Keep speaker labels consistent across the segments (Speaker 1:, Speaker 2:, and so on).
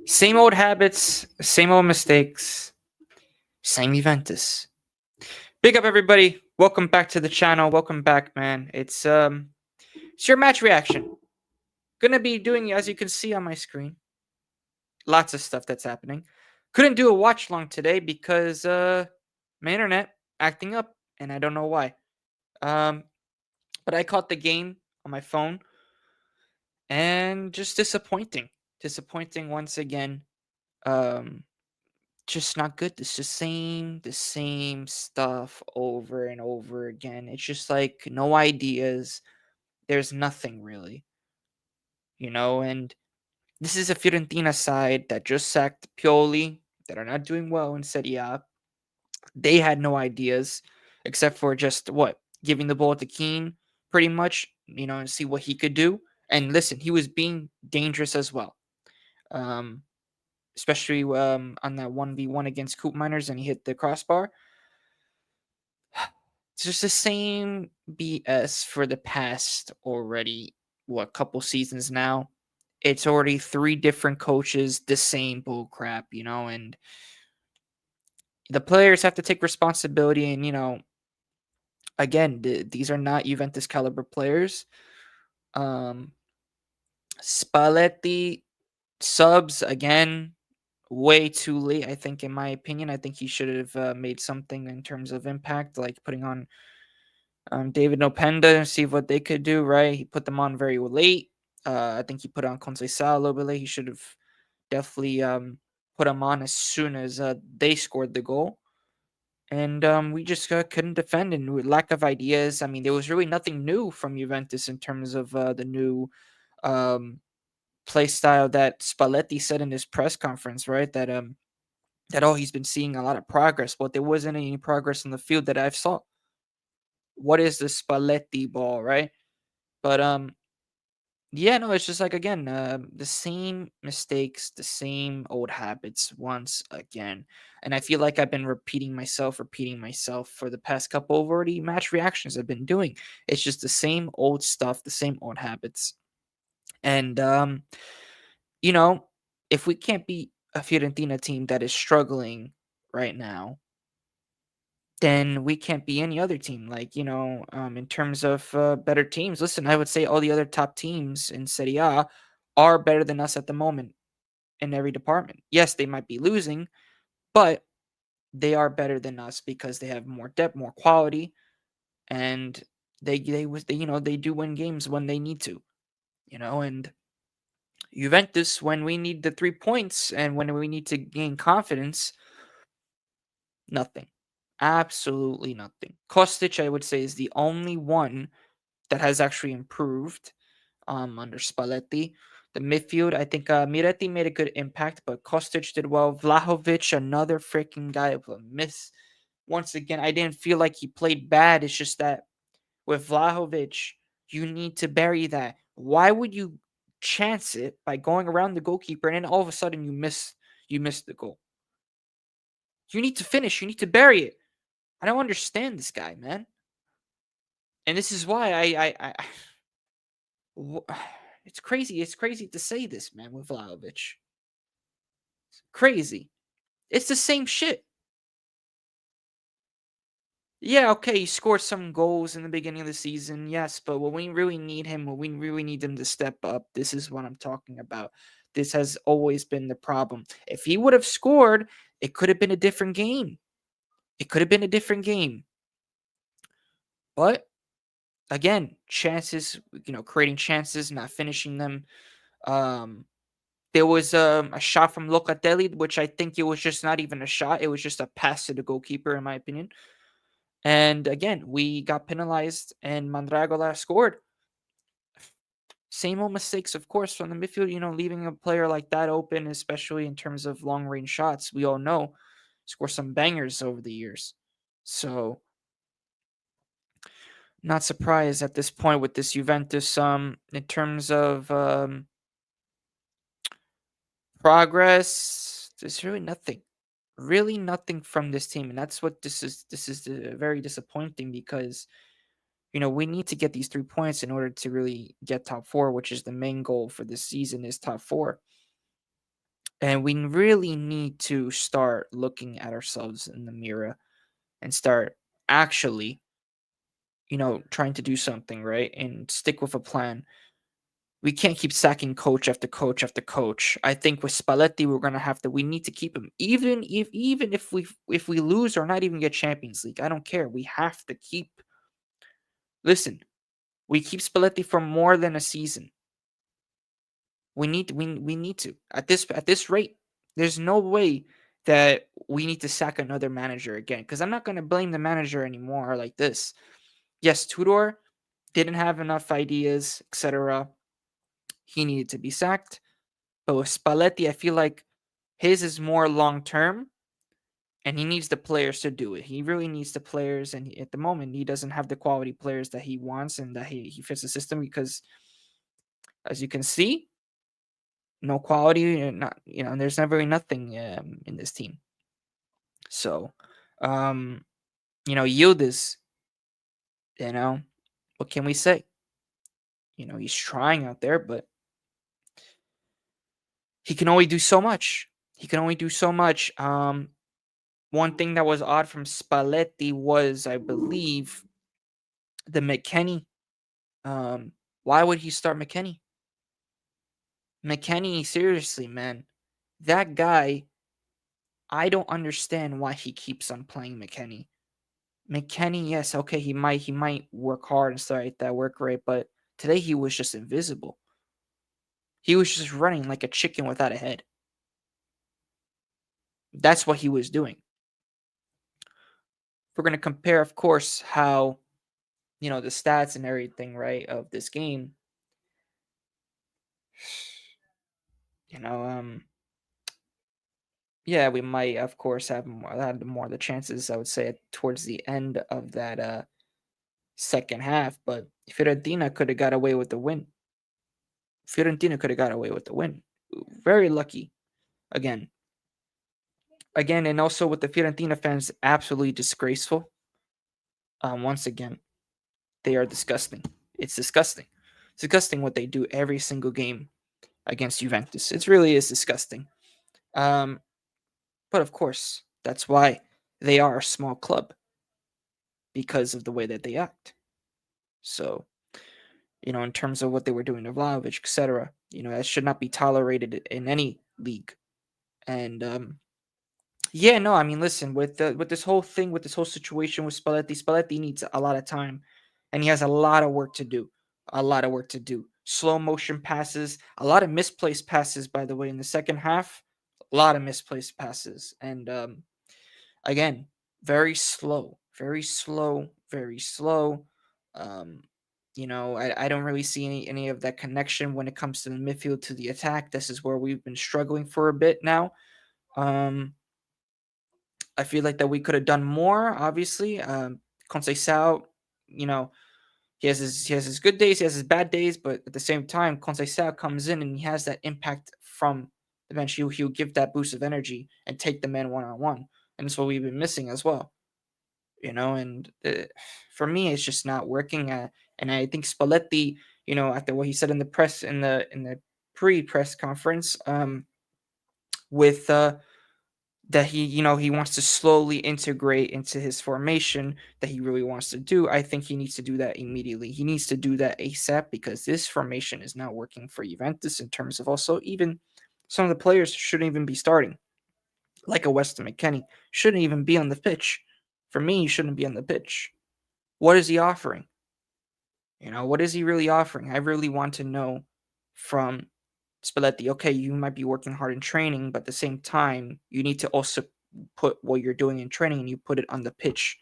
Speaker 1: Same old habits, same old mistakes, same Juventus. Big up everybody. Welcome back to the channel. Welcome back, man. It's your match reaction. Gonna be doing, as you can see on my screen, lots of stuff that's happening. Couldn't do a watch long today because my internet acting up and I don't know why. Um but I caught the game on my phone and just disappointing. Disappointing once again. Um just not good. It's the same stuff over and over again. It's just like no ideas. There's nothing really, and this is a Fiorentina side that just sacked Pioli, that are not doing well in Serie A. They had no ideas except for just what? Giving the ball to Keane pretty much, and see what he could do. And listen, he was being dangerous as well. Um, Especially on that 1v1 against Coop Miners and he hit the crossbar. It's just the same BS for the past already, what, couple seasons now. It's already three different coaches, the same bull crap, and the players have to take responsibility. And, again, these are not Juventus caliber players. Um, Spalletti subs, again, way too late, I think, in my opinion. I think he should have made something in terms of impact, like putting on David Nopenda and see what they could do, right? He put them on very late. I think he put on Conceição a little bit late. He should have definitely put them on as soon as they scored the goal. And we just couldn't defend, and with lack of ideas. I mean, there was really nothing new from Juventus in terms of the new um, play style that Spalletti said in his press conference, right? That he's been seeing a lot of progress, but there wasn't any progress in the field that I've saw. What is the Spalletti ball, right? But yeah, no, it's just like again, the same mistakes, the same old habits once again. And I feel like I've been repeating myself for the past couple of already match reactions I've been doing. It's just the same old stuff, the same old habits. And you know, if we can't beat a Fiorentina team that is struggling right now, then we can't be any other team. Like, in terms of better teams, listen, I would say all the other top teams in Serie A are better than us at the moment in every department. Yes, they might be losing, but they are better than us because they have more depth, more quality, and they do win games when they need to, and Juventus, when we need the 3 points and when we need to gain confidence, nothing. Absolutely nothing. Kostic, I would say, is the only one that has actually improved under Spalletti. The midfield, I think Miretti made a good impact, but Kostic did well. Vlahovic, another freaking guy of a miss. Once again, I didn't feel like he played bad. It's just that with Vlahovic, you need to bury that. Why would you chance it by going around the goalkeeper and then all of a sudden you miss the goal? You need to finish. You need to bury it. I don't understand this guy, man. And this is why it's crazy. It's crazy to say this, man, with Vlahovic. Crazy. It's the same shit. Yeah, okay, he scored some goals in the beginning of the season, yes, but when we really need him, when we really need him to step up, this is what I'm talking about. This has always been the problem. If he would have scored, it could have been a different game. It could have been a different game. But again, chances, creating chances, not finishing them. Um, there was a shot from Locatelli, which I think it was just not even a shot. It was just a pass to the goalkeeper, in my opinion. And again, we got penalized, and Mandragola scored. Same old mistakes, of course, from the midfield. Leaving a player like that open, especially in terms of long range shots. We all know score some bangers over the years. So not surprised at this point with this Juventus. In terms of progress, there's really nothing from this team, and that's what this is. This is very disappointing because we need to get these 3 points in order to really get top four, which is the main goal for this season, is top four. And we really need to start looking at ourselves in the mirror and start actually, trying to do something, right? And stick with a plan. We can't keep sacking coach after coach after coach. I think with Spalletti, we need to keep him. Even if we lose or not even get Champions League, I don't care. We have to keep listen, we keep Spalletti for more than a season. We need to. At this rate, there's no way that we need to sack another manager again. Because I'm not gonna blame the manager anymore like this. Yes, Tudor didn't have enough ideas, etc. He needed to be sacked. But with Spalletti, I feel like his is more long term, and he needs the players to do it. He really needs the players, and at the moment, he doesn't have the quality players that he wants and that he fits the system because, as you can see, no quality, and not there's never really nothing in this team. So, um, Yildiz, you know, what can we say? He's trying out there, but he can only do so much. He can only do so much. One thing that was odd from Spalletti was, I believe, the McKenny. Um, why would he start McKenny? McKenny, seriously, man, that guy. I don't understand why he keeps on playing McKenny. McKenny, yes, okay, he might work hard and stuff like that, work rate, but today he was just invisible. He was just running like a chicken without a head. That's what he was doing. We're gonna compare, of course, how the stats and everything, right, of this game. You know, yeah, we might, of course, have more of the chances. I would say towards the end of that second half, but Fiorentina could have got away with the win. Fiorentina could have got away with the win. Very lucky again. And also with the Fiorentina fans, absolutely disgraceful. Once again, they are disgusting. It's disgusting. It's disgusting what they do every single game against Juventus. It really is disgusting. Um, but of course, that's why they are a small club because of the way that they act. So, in terms of what they were doing to Vlahovic, etc., that should not be tolerated in any league. And yeah, no, I mean, listen, with this whole thing, with this whole situation with Spalletti needs a lot of time, and he has a lot of work to do. A lot of work to do. Slow motion passes, a lot of misplaced passes, by the way, in the second half. A lot of misplaced passes, and again, very slow, very slow, very slow. Um, I don't really see any of that connection when it comes to the midfield to the attack. This is where we've been struggling for a bit now. Um, I feel like that we could have done more. Obviously, Conceição, you know, he has his good days, he has his bad days, but at the same time, Conceição comes in and he has that impact from the bench. He'll give that boost of energy and take the man one on one, and that's what we've been missing as well. And for me, it's just not working. And I think Spalletti, after what he said in the press in the pre-press conference, with that he wants to slowly integrate into his formation that he really wants to do. I think he needs to do that immediately. He needs to do that ASAP because this formation is not working for Juventus in terms of also even some of the players shouldn't even be starting. Like a Weston McKennie shouldn't even be on the pitch. For me, he shouldn't be on the pitch. What is he offering? What is he really offering? I really want to know from Spalletti. Okay, you might be working hard in training, but at the same time, you need to also put what you're doing in training and you put it on the pitch.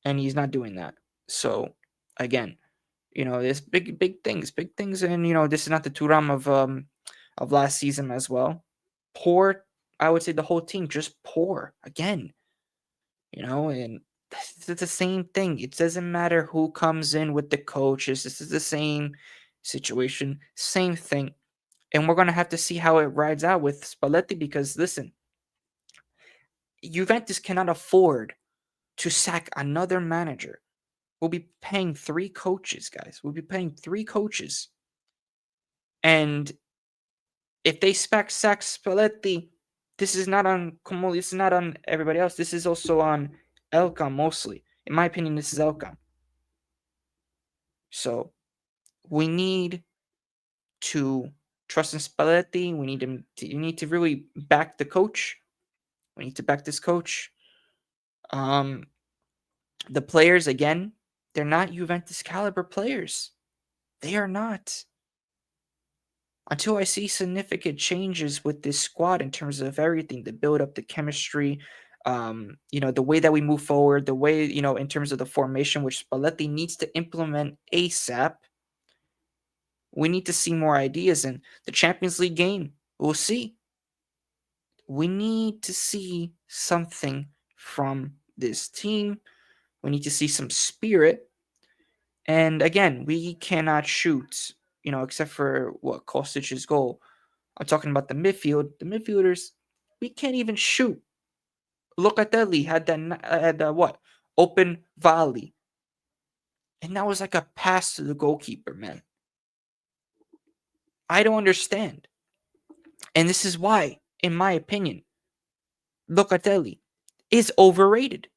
Speaker 1: And he's not doing that. So again, there's big things, and this is not the Turam of last season as well. Poor, I would say the whole team just poor again. And it's the same thing. It doesn't matter who comes in with the coaches. This is the same situation, same thing. And we're gonna have to see how it rides out with Spalletti because listen, Juventus cannot afford to sack another manager. We'll be paying three coaches, guys. We'll be paying three coaches. And If they sack Spalletti, this is not on Comoli, this is not on everybody else. This is also on Elkan mostly. In my opinion, this is Elkan. So we need to trust in Spalletti. We need him. You need to really back the coach. We need to back this coach. Um, the players again, they're not Juventus caliber players. They are not. Until I see significant changes with this squad in terms of everything, the build up, the chemistry, the way that we move forward, the way, in terms of the formation, which Spalletti needs to implement ASAP, we need to see more ideas in the Champions League game. We'll see. We need to see something from this team. We need to see some spirit. And again, we cannot shoot, except for what Kostic's goal. I'm talking about the midfield. The midfielders, we can't even shoot. Locatelli had what? Open volley. And that was like a pass to the goalkeeper, man. I don't understand. And this is why, in my opinion, Locatelli is overrated.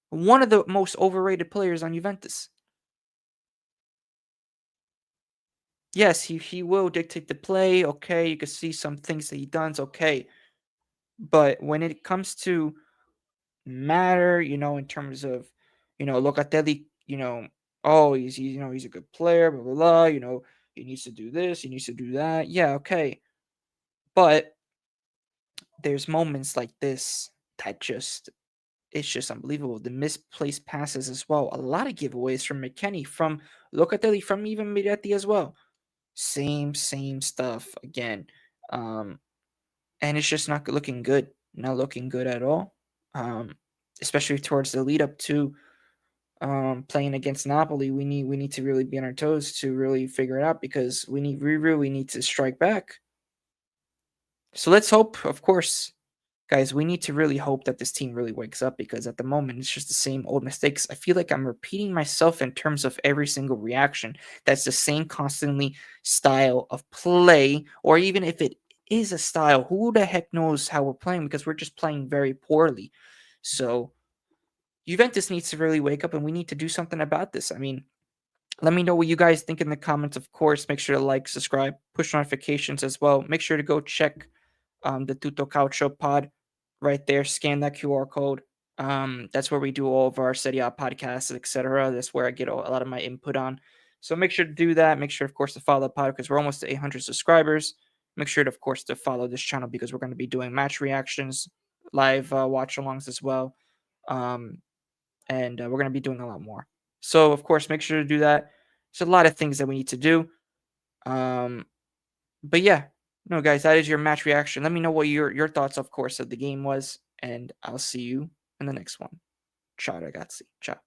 Speaker 1: One of the most overrated players on Juventus. Yes, he will dictate the play. Okay, you can see some things that he does. Okay, but when it comes to matter, in terms of, Locatelli, oh, he's a good player, blah blah blah. He needs to do this, he needs to do that. Yeah, okay, but there's moments like this that it's just unbelievable. The misplaced passes as well. A lot of giveaways from McKennie, from Locatelli, from even Miretti as well. Same stuff again. Um, and it's just not looking good. Not looking good at all. Um, Especially towards the lead up to playing against Napoli. We need to really be on our toes to really figure it out, because we really need to strike back. So let's hope, of course, guys. We need to really hope that this team really wakes up, because at the moment it's just the same old mistakes. I feel like I'm repeating myself in terms of every single reaction. That's the same constantly style of play, or even if it is a style, who the heck knows how we're playing, because we're just playing very poorly. So Juventus needs to really wake up, and we need to do something about this. I mean, let me know what you guys think in the comments. Of course, make sure to like, subscribe, push notifications as well. Make sure to go check the Tutto Calcio pod right there. Scan that QR code. That's where we do all of our Serie A podcasts, etc. That's where I get a lot of my input on. So make sure to do that. Make sure, of course, to follow the pod, because we're almost to 800 subscribers. Make sure to, of course, to follow this channel, because we're going to be doing match reactions, live watch-alongs as well. Um, and we're going to be doing a lot more. So, of course, make sure to do that. There's a lot of things that we need to do. Um, but yeah, no, guys, that is your match reaction. Let me know what your thoughts, of course, of the game was, and I'll see you in the next one. Ciao, ragazzi. Ciao.